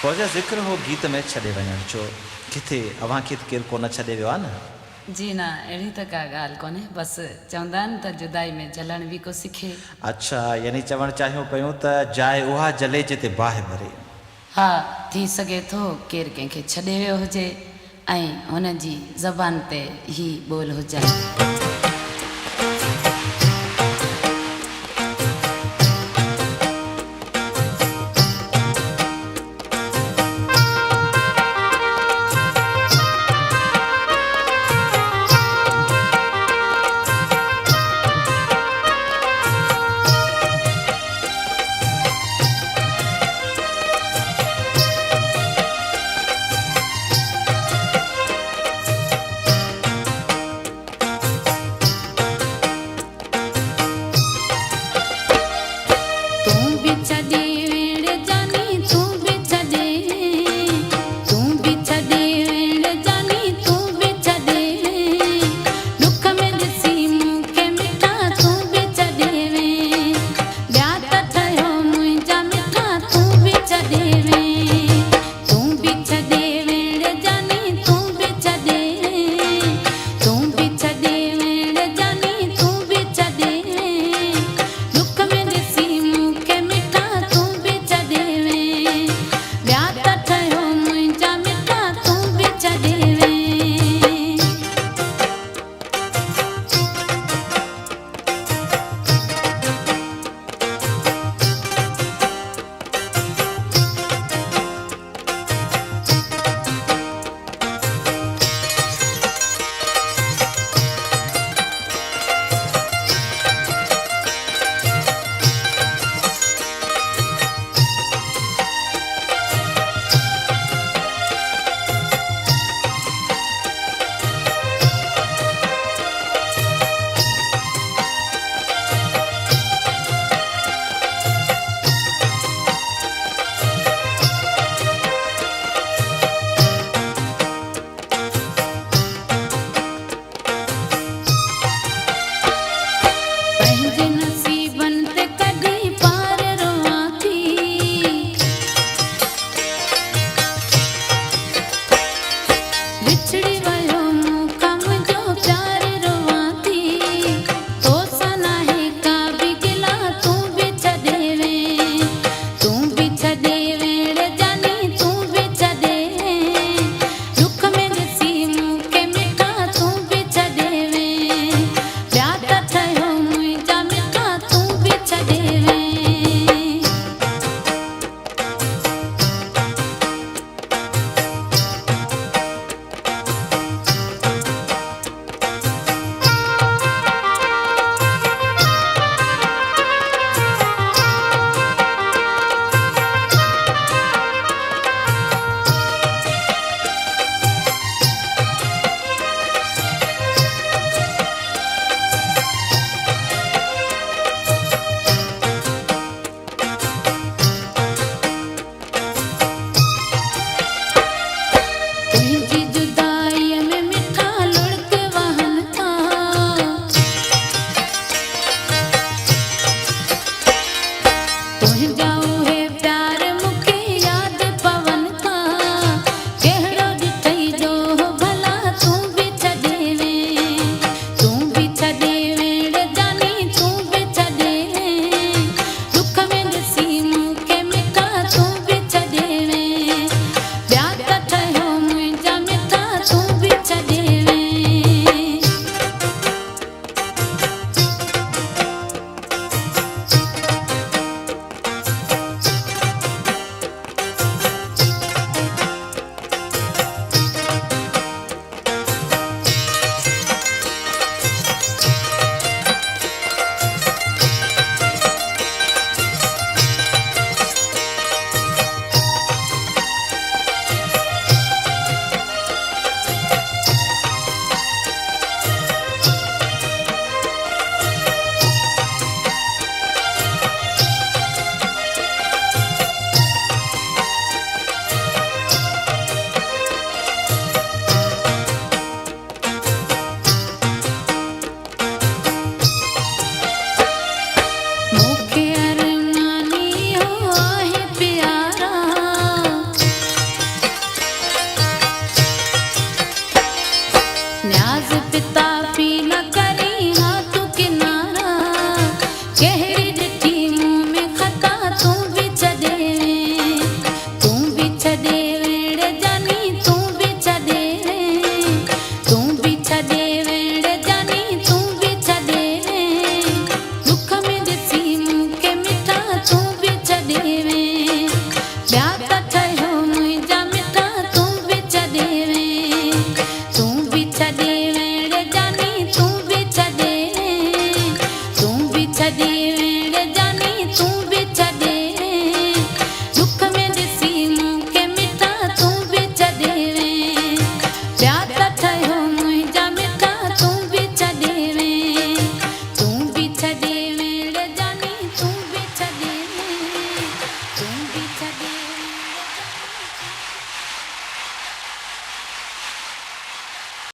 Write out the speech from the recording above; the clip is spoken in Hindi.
फौजा ज़िक्र हो गीत में छॾे वञण जो किथे अवां खे केरु कोन छॾे वियो आहे न। जी ना अहिड़ी त का ॻाल्हि कोन्हे, बसि चवंदा आहिनि त जुदाई में जलण बि को सिखे। अच्छा, यानी चवणु चाहियूं पियूं त जाइ उहा जले जिते बाहि भरे। हा, थी सघे थो केरु कंहिंखे छॾे वियो हुजे ऐं हुन जी ज़बान ते ही ॿोल हुजनि।